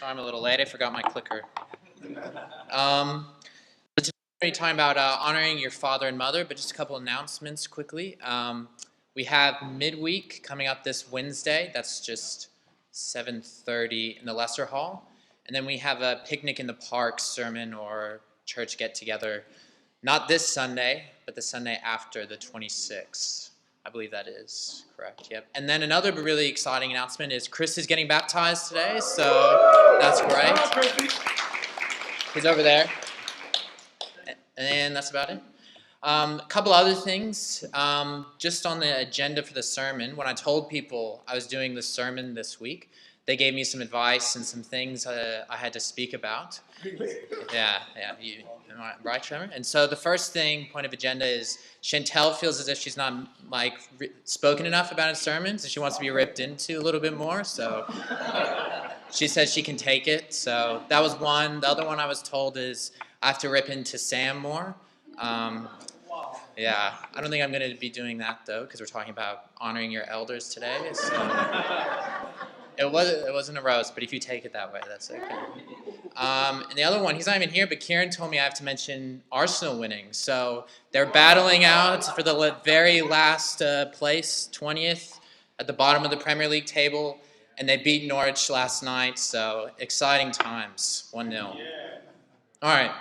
Sorry I'm a little late. I forgot my clicker. But today we're going to be talking about honoring your father and mother, but just a couple announcements quickly. We have midweek coming up this Wednesday. That's just 7:30 in the Lesser Hall. And then we have a picnic in the park sermon or church get-together, not this Sunday, but the Sunday after, the 26th. I believe that is correct, yep. And then another really exciting announcement is Chris is getting baptized today, so that's great. He's over there. And that's about it. A couple other things, just on the agenda for the sermon. When I told people I was doing the sermon this week, they gave me some advice and some things I had to speak about. Yeah, right, Trevor? And so the first point of agenda is Chantel feels as if she's not spoken enough about his sermons, and she wants to be ripped into a little bit more. So she says she can take it. So that was one. The other one I was told is I have to rip into Sam more. Yeah, I don't think I'm going to be doing that though, because we're talking about honoring your elders today. So it wasn't a roast, but if you take it that way, that's okay. And the other one, he's not even here, but Kieran told me I have to mention Arsenal winning. So they're battling out for the very last place, 20th, at the bottom of the Premier League table, and they beat Norwich last night, so exciting times, 1-0. All right,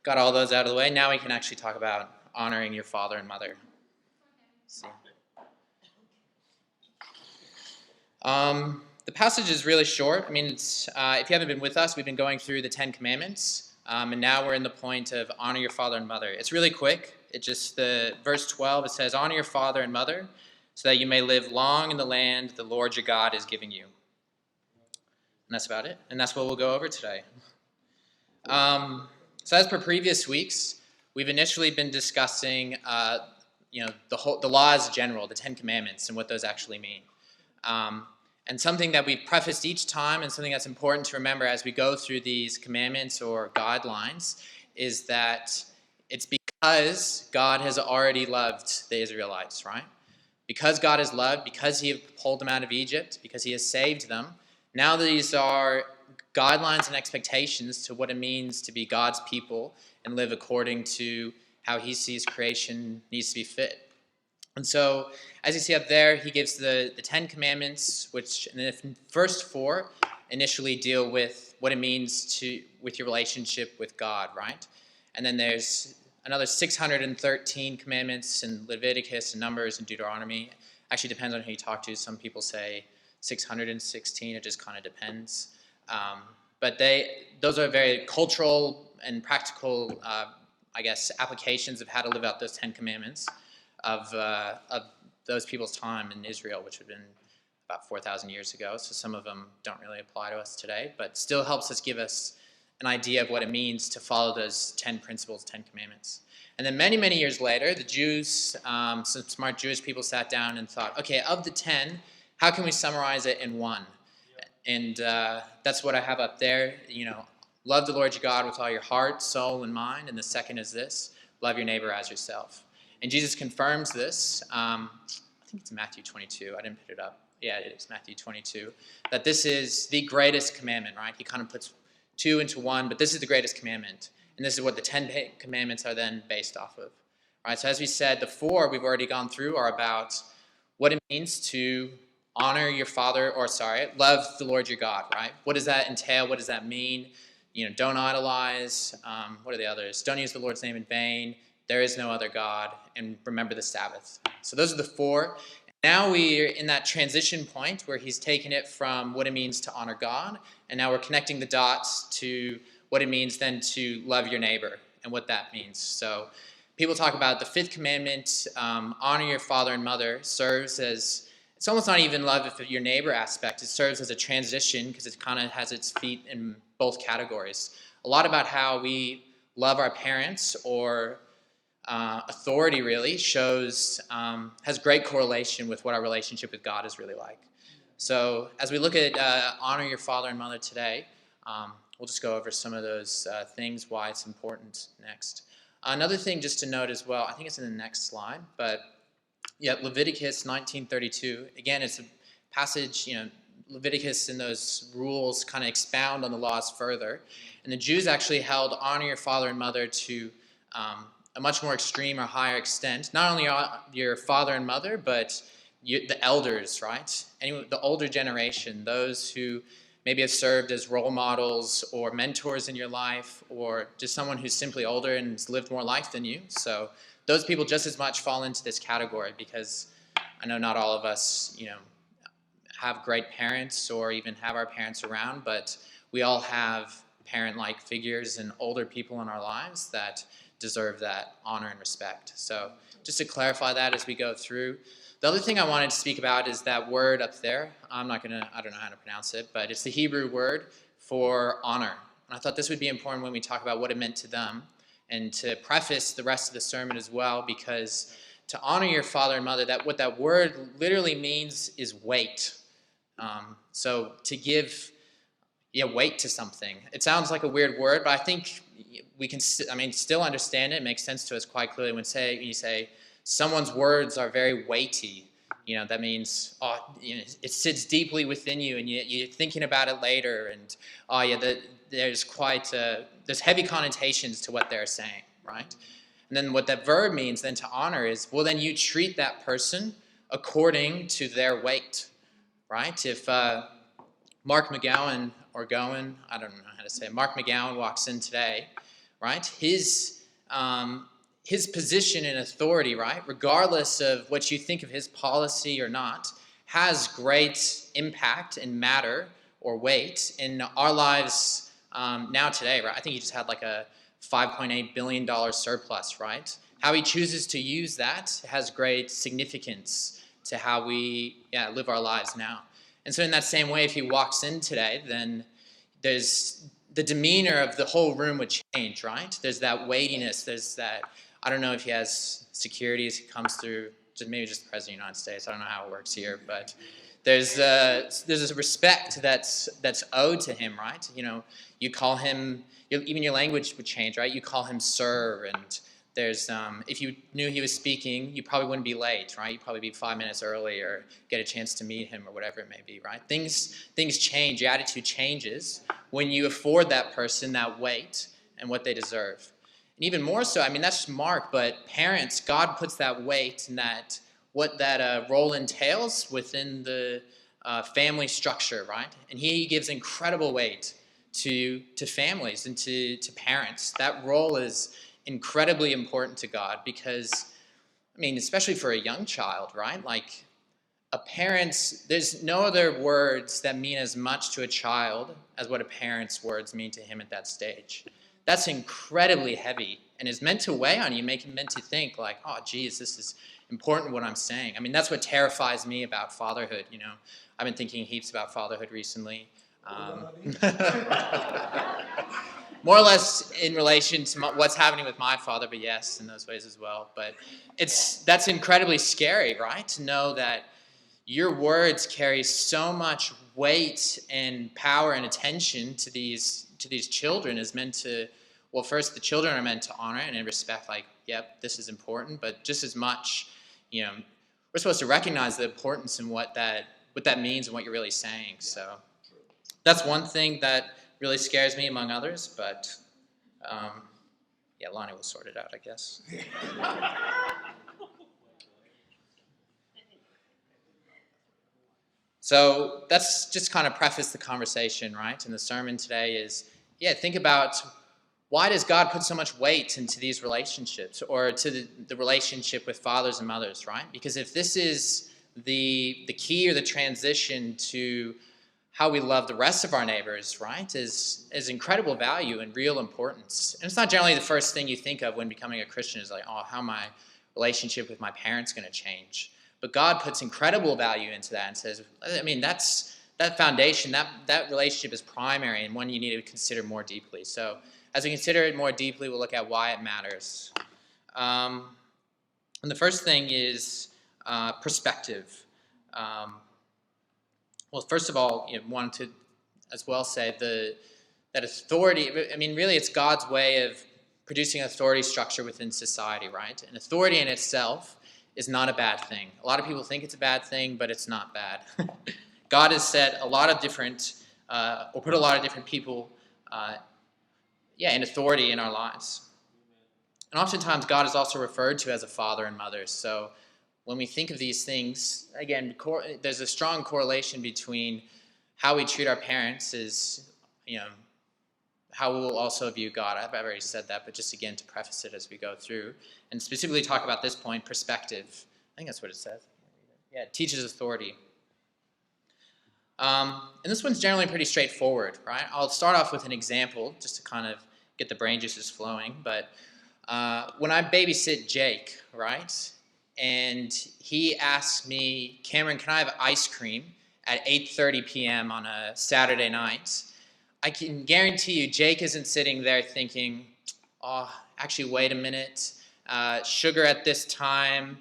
got all those out of the way. Now we can actually talk about honoring your father and mother. The passage is really short. I mean, it's, if you haven't been with us, we've been going through the 10 Commandments, and now we're in the point of honor your father and mother. It's really quick. Verse 12, it says, honor your father and mother so that you may live long in the land the Lord your God is giving you. And that's about it. And that's what we'll go over today. So as per previous weeks, we've initially been discussing, the laws general, the 10 Commandments, and what those actually mean. And something that we've prefaced each time, and something that's important to remember as we go through these commandments or guidelines, is that it's because God has already loved the Israelites, right? Because God has loved, because he pulled them out of Egypt, because he has saved them, now these are guidelines and expectations to what it means to be God's people and live according to how he sees creation needs to be fit. And so, as you see up there, he gives the 10 Commandments, which in the first 4 initially deal with what it means with your relationship with God, right? And then there's another 613 commandments in Leviticus and Numbers and Deuteronomy. Actually depends on who you talk to. Some people say 616. It just kind of depends. But those are very cultural and practical, applications of how to live out those 10 Commandments of those people's time in Israel, which had been about 4,000 years ago. So some of them don't really apply to us today, but still helps us give us an idea of what it means to follow those 10 principles, 10 commandments. And then many, many years later, the Jews, some smart Jewish people sat down and thought, okay, of the 10, how can we summarize it in one? And that's what I have up there. Love the Lord your God with all your heart, soul, and mind. And the second is this, love your neighbor as yourself. And Jesus confirms this, I think it's Matthew 22, I didn't put it up. Yeah, it is Matthew 22, that this is the greatest commandment, right? He kind of puts 2 into 1, but this is the greatest commandment. And this is what the 10 commandments are then based off of. All right, so as we said, the 4 we've already gone through are about what it means to honor your love the Lord your God, right? What does that entail? What does that mean? Don't idolize. What are the others? Don't use the Lord's name in vain. There is no other God, and remember the Sabbath. So those are the 4. Now we're in that transition point where he's taken it from what it means to honor God, and now we're connecting the dots to what it means then to love your neighbor and what that means. So people talk about the 5th commandment, honor your father and mother, serves as, it's almost not even love of your neighbor aspect. It serves as a transition because it kind of has its feet in both categories. A lot about how we love our parents or authority really has great correlation with what our relationship with God is really like. So as we look at honor your father and mother today, we'll just go over some of those things, why it's important next. Another thing just to note as well, I think it's in the next slide, but yeah, Leviticus 19:32. Again, it's a passage, Leviticus and those rules kind of expound on the laws further. And the Jews actually held honor your father and mother to a much more extreme or higher extent. Not only your father and mother, but the elders, right? The older generation, those who maybe have served as role models or mentors in your life, or just someone who's simply older and has lived more life than you. So those people just as much fall into this category, because I know not all of us, have great parents or even have our parents around, but we all have parent-like figures and older people in our lives that deserve that honor and respect. So just to clarify that as we go through. The other thing I wanted to speak about is that word up there. I don't know how to pronounce it, but it's the Hebrew word for honor. And I thought this would be important when we talk about what it meant to them, and to preface the rest of the sermon as well, because to honor your father and mother, what that word literally means is weight. So to give weight to something. It sounds like a weird word, but I think we can still understand it. It makes sense to us quite clearly when you say someone's words are very weighty. That means it sits deeply within you, and you're thinking about it later, and there's heavy connotations to what they're saying, right? And then what that verb means then to honor is, well, then you treat that person according to their weight, right? If Mark McGowan I don't know how to say it, Mark McGowan walks in today, right? His position and authority, right, regardless of what you think of his policy or not, has great impact and matter or weight in our lives now today, right? I think he just had like a $5.8 billion surplus, right? How he chooses to use that has great significance to how we live our lives now. And so in that same way, if he walks in today, then there's the demeanor of the whole room would change, right? There's that weightiness. There's that, I don't know if he has security as he comes through, maybe just the President of the United States. I don't know how it works here, but there's a respect that's owed to him, right? You call him, even your language would change, right? You call him sir, and there's if you knew he was speaking, you probably wouldn't be late, right? You'd probably be 5 minutes early or get a chance to meet him or whatever it may be, right? Things change. Your attitude changes when you afford that person that weight and what they deserve. And even more so, that's just Mark, but parents, God puts that weight and what that role entails within the family structure, right? And he gives incredible weight to families and to parents. That role is incredibly important to God because, especially for a young child, right? Like there's no other words that mean as much to a child as what a parent's words mean to him at that stage. That's incredibly heavy and is meant to weigh on you, meant to think like, oh, geez, this is important what I'm saying. That's what terrifies me about fatherhood. I've been thinking heaps about fatherhood recently. More or less in relation to what's happening with my father, but yes, in those ways as well. But that's incredibly scary, right? To know that your words carry so much weight and power and attention to these children is meant to, well, first the children are meant to honor and respect, like, yep, this is important, but just as much, we're supposed to recognize the importance and what that means and what you're really saying. So that's one thing that really scares me among others, but Lonnie will sort it out, I guess. So that's just kind of preface the conversation, right? And the sermon today is, think about why does God put so much weight into these relationships or to the relationship with fathers and mothers, right? Because if this is the key or the transition to how we love the rest of our neighbors, right, is incredible value and real importance. And it's not generally the first thing you think of when becoming a Christian is like, oh, how my relationship with my parents going to change. But God puts incredible value into that and says, that foundation, that relationship is primary and one you need to consider more deeply. So as we consider it more deeply, we'll look at why it matters. And the first thing is perspective. Well, first of all, wanted to as well say that authority, really it's God's way of producing authority structure within society, right? And authority in itself is not a bad thing. A lot of people think it's a bad thing, but it's not bad. God has set a lot of different, or put a lot of different people, in authority in our lives. And oftentimes God is also referred to as a father and mother. So when we think of these things, again, there's a strong correlation between how we treat our parents is, how we will also view God. I've already said that, but just again to preface it as we go through, and specifically talk about this point, perspective. I think that's what it says. Yeah, it teaches authority. And this one's generally pretty straightforward, right? I'll start off with an example just to kind of get the brain juices flowing. But when I babysit Jake, right, and he asks me, Cameron, can I have ice cream at 8:30 p.m. on a Saturday night? I can guarantee you Jake isn't sitting there thinking, oh, actually, wait a minute, sugar at this time.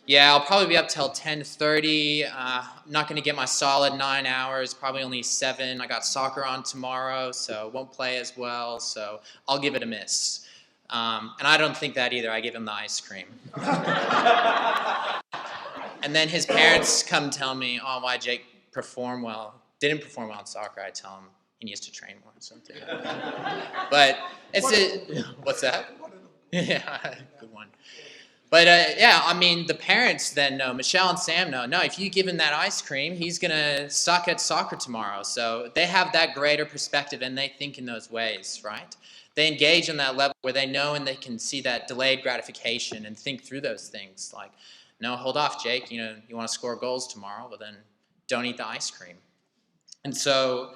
Yeah, I'll probably be up till 10:30. I'm not going to get my solid 9 hours, probably only 7. I got soccer on tomorrow, so won't play as well, so I'll give it a miss. And I don't think that either. I give him the ice cream. And then his parents come tell me, oh, why Jake didn't perform well in soccer. I tell him he needs to train more or something. But what's that? Yeah, good one. But the parents then know, Michelle and Sam know, no, if you give him that ice cream, he's going to suck at soccer tomorrow. So they have that greater perspective and they think in those ways, right? They engage on that level where they know and they can see that delayed gratification and think through those things. Like, no, hold off, Jake. You want to score goals tomorrow, well then don't eat the ice cream. And so,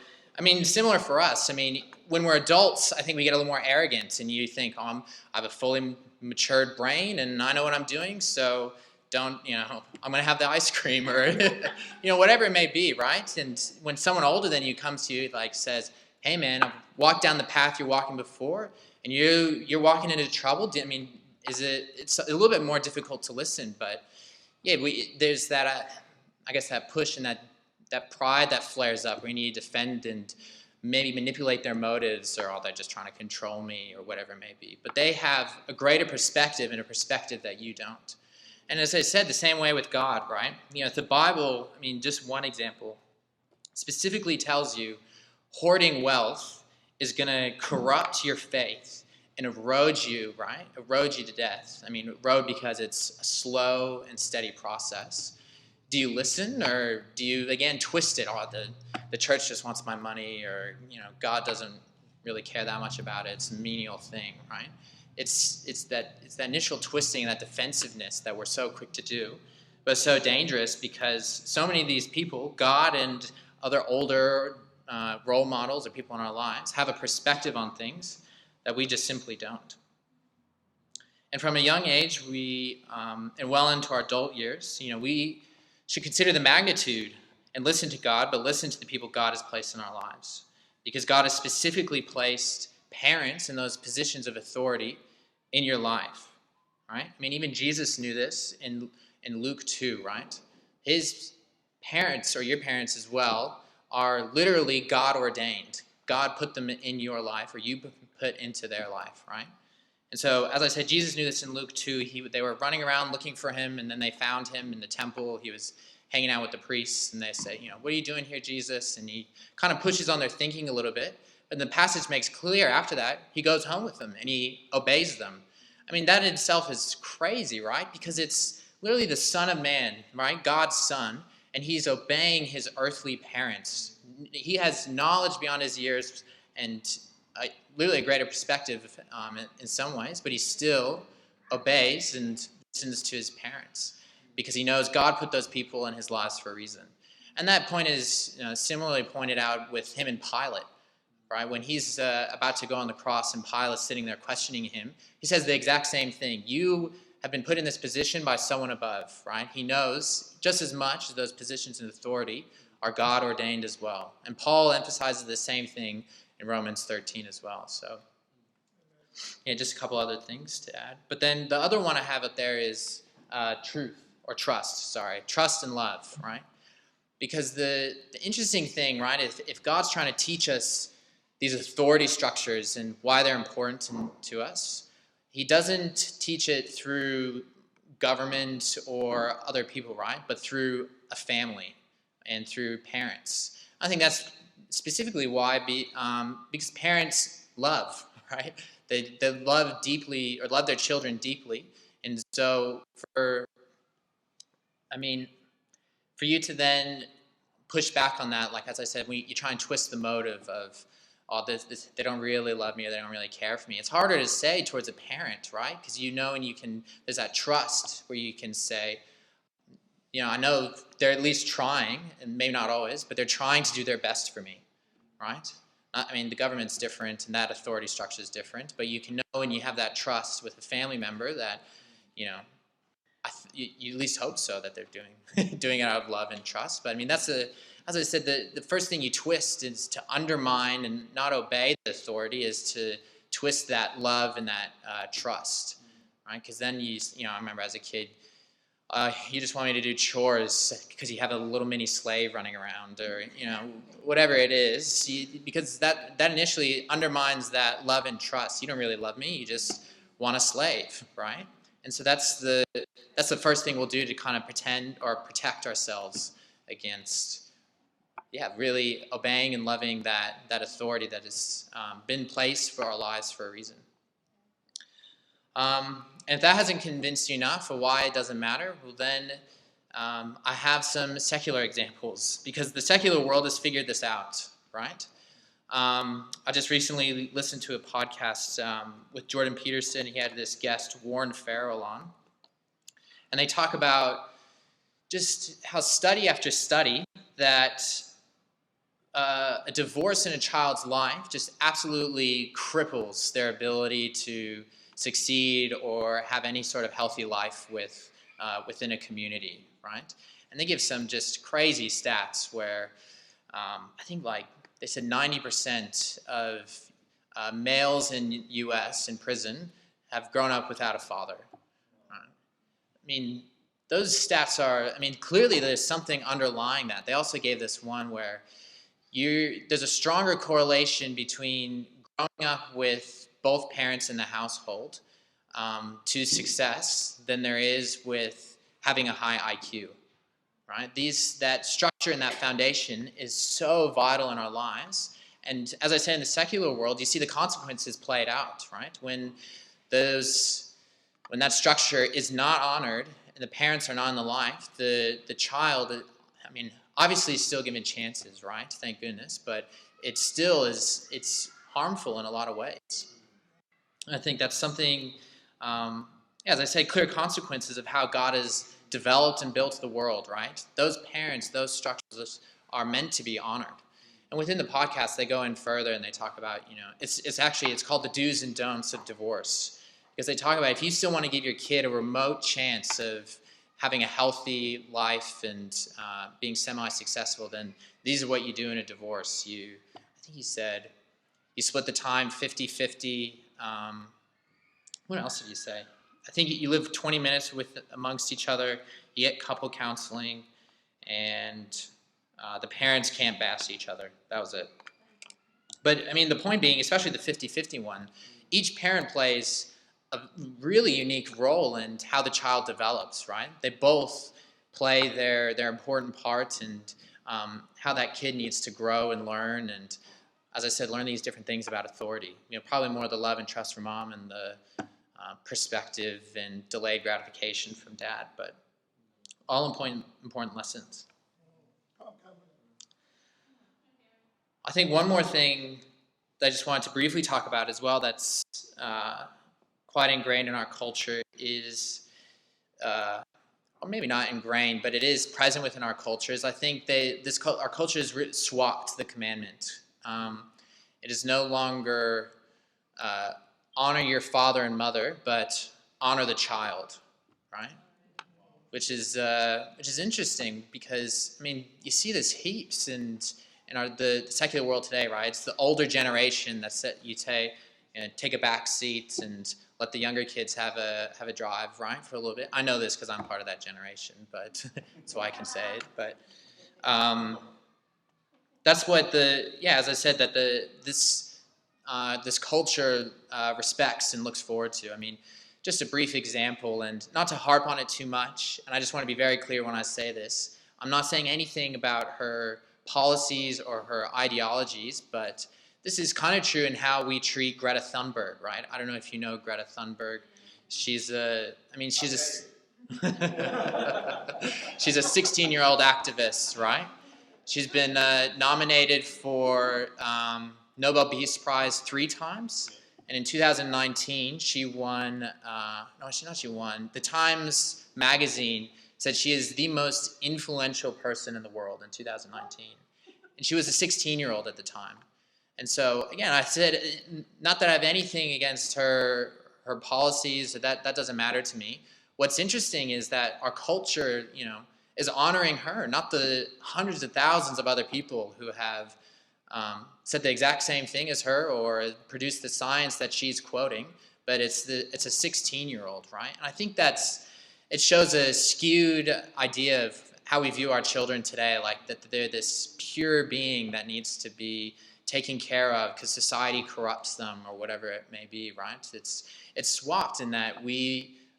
similar for us. When we're adults, I think we get a little more arrogant and you think, I have a fully matured brain and I know what I'm doing, so I'm going to have the ice cream or, whatever it may be, right? And when someone older than you comes to you, says, hey man, I've walked down the path you're walking before and you're walking into trouble. It's a little bit more difficult to listen, but yeah, there's that, that push and that pride that flares up where you need to defend and maybe manipulate their motives, or they're just trying to control me or whatever it may be. But they have a greater perspective and a perspective that you don't. And as I said, the same way with God, right? The Bible, just one example, specifically tells you hoarding wealth is going to corrupt your faith and erode you, right? Erode you to death. Erode because it's a slow and steady process. Do you listen, or do you, again, twist it? Oh, the church just wants my money, or, God doesn't really care that much about it. It's a menial thing, right? It's that initial twisting, that defensiveness that we're so quick to do, but so dangerous because so many of these people, God and other older role models or people in our lives, have a perspective on things that we just simply don't. And from a young age, and well into our adult years, we should consider the magnitude and listen to God, but listen to the people God has placed in our lives. Because God has specifically placed parents in those positions of authority in your life, right? Even Jesus knew this in Luke 2, right? His parents, or your parents as well, are literally God ordained. God put them in your life, or you put into their life, right? And so, as I said, Jesus knew this in Luke 2. They were running around looking for him, and then they found him in the temple. He was hanging out with the priests, and they say, what are you doing here, Jesus? And he kind of pushes on their thinking a little bit. But the passage makes clear after that, he goes home with them, and he obeys them. That in itself is crazy, right? Because it's literally the Son of Man, right? God's Son, and he's obeying his earthly parents. He has knowledge beyond his years, and literally a greater perspective in some ways, but he still obeys and listens to his parents because he knows God put those people in his lives for a reason. And that point is similarly pointed out with him and Pilate, right? When he's about to go on the cross and Pilate's sitting there questioning him, he says the exact same thing. You have been put in this position by someone above, right? He knows just as much as those positions in authority are God ordained as well. And Paul emphasizes the same thing in Romans 13 as well. So, just a couple other things to add. But then the other one I have up there is trust and love, right? Because the interesting thing, right, if God's trying to teach us these authority structures and why they're important to us, he doesn't teach it through government or other people, right, but through a family. and through parents. I think that's specifically why, because parents love, right? They love deeply, or love their children deeply. And so I mean, for you to then push back on that, like as I said, when you try and twist the motive of, oh, this, they don't really love me, or they don't really care for me. It's harder to say towards a parent, right? Because and you can, there's that trust where you can say, I know they're at least trying, and maybe not always, but they're trying to do their best for me, right? I mean, the government's different, and that authority structure is different, but you can know, and you have that trust with a family member that, you at least hope so, that they're doing it out of love and trust. But I mean, as I said, the first thing you twist is to undermine and not obey the authority, is to twist that love and that trust, right? Because then I remember as a kid, you just want me to do chores because you have a little mini slave running around, or whatever it is, because that initially undermines that love and trust. You don't really love me, you just want a slave, right? And so that's the first thing we'll do to kind of pretend or protect ourselves against, really obeying and loving that authority that has been placed for our lives for a reason. And if that hasn't convinced you enough of why it doesn't matter, well then I have some secular examples, because the secular world has figured this out, right? I just recently listened to a podcast with Jordan Peterson. He had this guest, Warren Farrell, on. And they talk about just how study after study that a divorce in a child's life just absolutely cripples their ability to succeed or have any sort of healthy life within a community, right? And they give some just crazy stats where I think they said 90% of males in U.S. in prison have grown up without a father. I mean, those stats clearly there's something underlying that. They also gave this one where there's a stronger correlation between growing up with both parents in the household to success than there is with having a high IQ, right? That structure and that foundation is so vital in our lives. And as I say, in the secular world, you see the consequences played out, right? When that structure is not honored and the parents are not in the life, the child, obviously is still given chances, right? Thank goodness. But it still it's harmful in a lot of ways. And I think that's something, as I say, clear consequences of how God has developed and built the world, right? Those parents, those structures are meant to be honored. And within the podcast, they go in further and they talk about, it's called the do's and don'ts of divorce. Because they talk about, if you still want to give your kid a remote chance of having a healthy life and being semi-successful, then these are what you do in a divorce. I think he said, you split the time 50-50. What else did he say? I think you live 20 minutes amongst each other, you get couple counseling, and the parents can't bash each other. That was it. But, the point being, especially the 50-50 one, each parent plays a really unique role in how the child develops, right? They both play their important part in how that kid needs to grow and learn, and, as I said, learn these different things about authority. Probably more the love and trust from mom and the perspective and delayed gratification from dad, but all important lessons. I think one more thing that I just wanted to briefly talk about as well that's quite ingrained in our culture is, or maybe not ingrained, but it is present within our cultures. I think our culture has swapped the commandment. It is no longer honor your father and mother, but honor the child, right? Which is interesting because you see this heaps in the secular world today, right? It's the older generation you take a back seat and let the younger kids have a drive, right, for a little bit. I know this because I'm part of that generation, but so I can say it. But that's what as I said, that this culture respects and looks forward to. Just a brief example, and not to harp on it too much, and I just want to be very clear when I say this. I'm not saying anything about her policies or her ideologies, but this is kind of true in how we treat Greta Thunberg, right? I don't know if you know Greta Thunberg. She's a, I mean, she's a, she's a 16-year-old activist, right? She's been nominated for Nobel Peace Prize 3 times. And in 2019, she won, she won. The Times magazine said she is the most influential person in the world in 2019. And she was a 16-year-old at the time. And so, again, I said, not that I have anything against her policies, that doesn't matter to me. What's interesting is that our culture, is honoring her, not the hundreds of thousands of other people who have said the exact same thing as her or produced the science that she's quoting, but it's a 16-year-old, right? And I think it shows a skewed idea of how we view our children today, like that they're this pure being that needs to be taken care of because society corrupts them or whatever it may be, right? It's swapped in that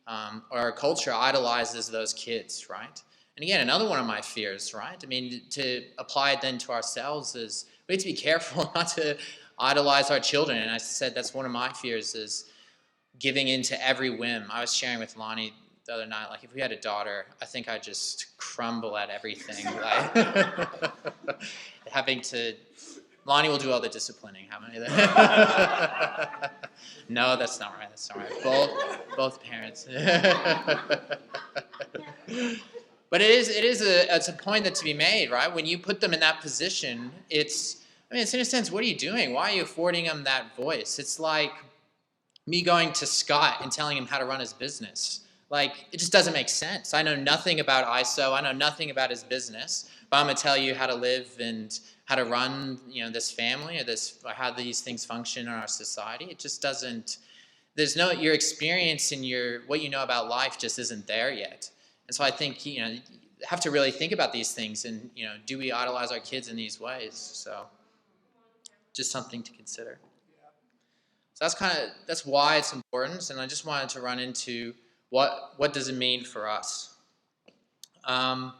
our culture idolizes those kids, right? And again, another one of my fears, right? I mean, to apply it then to ourselves is we have to be careful not to idolize our children. And I said that's one of my fears is giving in to every whim. I was sharing with Lonnie the other night, like if we had a daughter, I think I'd just crumble at everything. Like Lonnie will do all the disciplining. How many of that? No, that's not right. That's not right. Both parents. But it's a point that's to be made, right? When you put them in that position, it's in a sense, what are you doing? Why are you affording them that voice? It's like me going to Scott and telling him how to run his business. Like, it just doesn't make sense. I know nothing about ISO. I know nothing about his business, but I'm going to tell you how to live and how to run, this family or how these things function in our society. It just doesn't, your experience and what you know about life just isn't there yet. And so I think, you have to really think about these things and, do we idolize our kids in these ways? So just something to consider. So that's why it's important. And I just wanted to run into what does it mean for us? Well,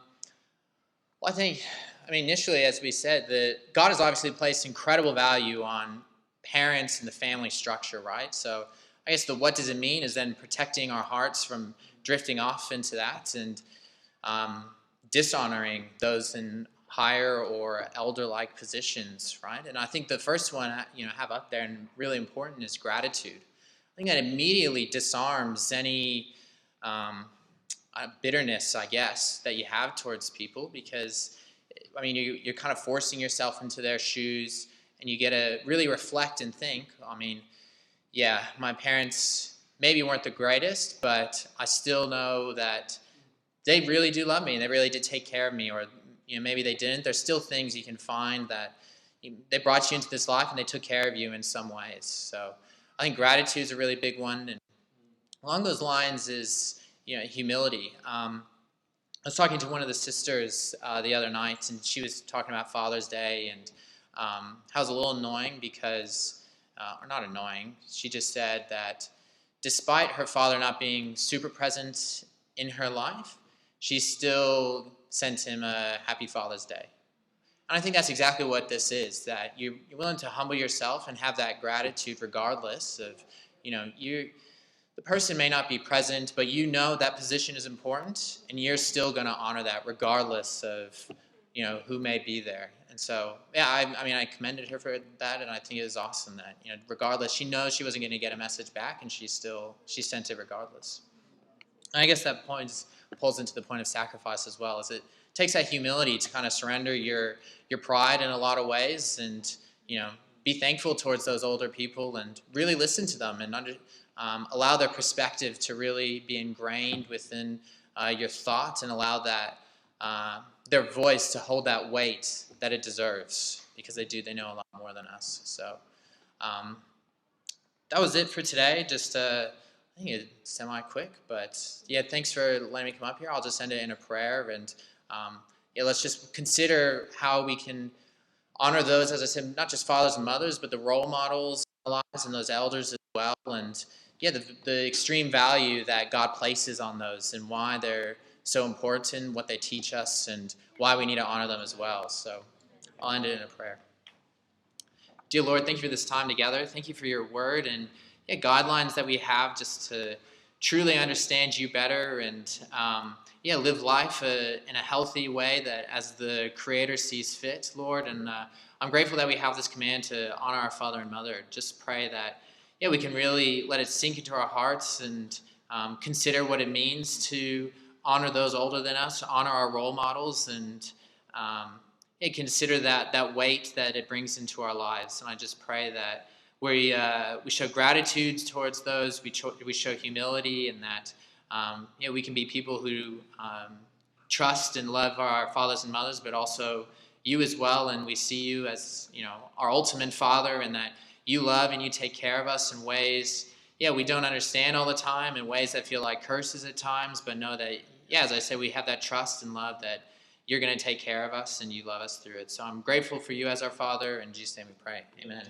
I think, initially, as we said, that God has obviously placed incredible value on parents and the family structure, right? So I guess the what does it mean is then protecting our hearts from drifting off into that and dishonoring those in higher or elder-like positions, right? And I think the first one, have up there and really important is gratitude. I think that immediately disarms any bitterness, I guess, that you have towards people because, you're kind of forcing yourself into their shoes and you get to really reflect and think, my parents maybe weren't the greatest, but I still know that they really do love me and they really did take care of me, or maybe they didn't. There's still things you can find that they brought you into this life and they took care of you in some ways. So I think gratitude is a really big one. And along those lines is humility. I was talking to one of the sisters the other night, and she was talking about Father's Day and how it was a little annoying because, or not annoying, she just said that despite her father not being super present in her life, she still sent him a happy Father's Day. And I think that's exactly what this is, that you're willing to humble yourself and have that gratitude regardless of, the person may not be present, but that position is important, and you're still going to honor that regardless of, who may be there. And so, I commended her for that, and I think it was awesome that, regardless, she knows she wasn't going to get a message back, and she sent it regardless. And I guess that pulls into the point of sacrifice as well, is it takes that humility to kind of surrender your pride in a lot of ways and, be thankful towards those older people and really listen to them and allow their perspective to really be ingrained within your thoughts and allow that their voice to hold that weight that it deserves, because they know a lot more than us. So that was it for today. Just I think it's semi-quick, but thanks for letting me come up here. I'll just end it in a prayer, and let's just consider how we can honor those, as I said, not just fathers and mothers, but the role models in our lives and those elders as well, and the extreme value that God places on those and why they're so important, what they teach us, and why we need to honor them as well. So I'll end it in a prayer. Dear Lord, thank you for this time together. Thank you for your word and guidelines that we have just to truly understand you better and live life in a healthy way that as the Creator sees fit, Lord. And I'm grateful that we have this command to honor our father and mother. Just pray that we can really let it sink into our hearts and consider what it means to honor those older than us, honor our role models, and consider that weight that it brings into our lives. And I just pray that we show gratitude towards those, we show humility, and that we can be people who trust and love our fathers and mothers, but also you as well. And we see you as our ultimate Father, and that you love and you take care of us in ways we don't understand all the time, in ways that feel like curses at times, but know that as I say, we have that trust and love that you're going to take care of us and you love us through it. So I'm grateful for you as our Father. In Jesus' name we pray. Amen.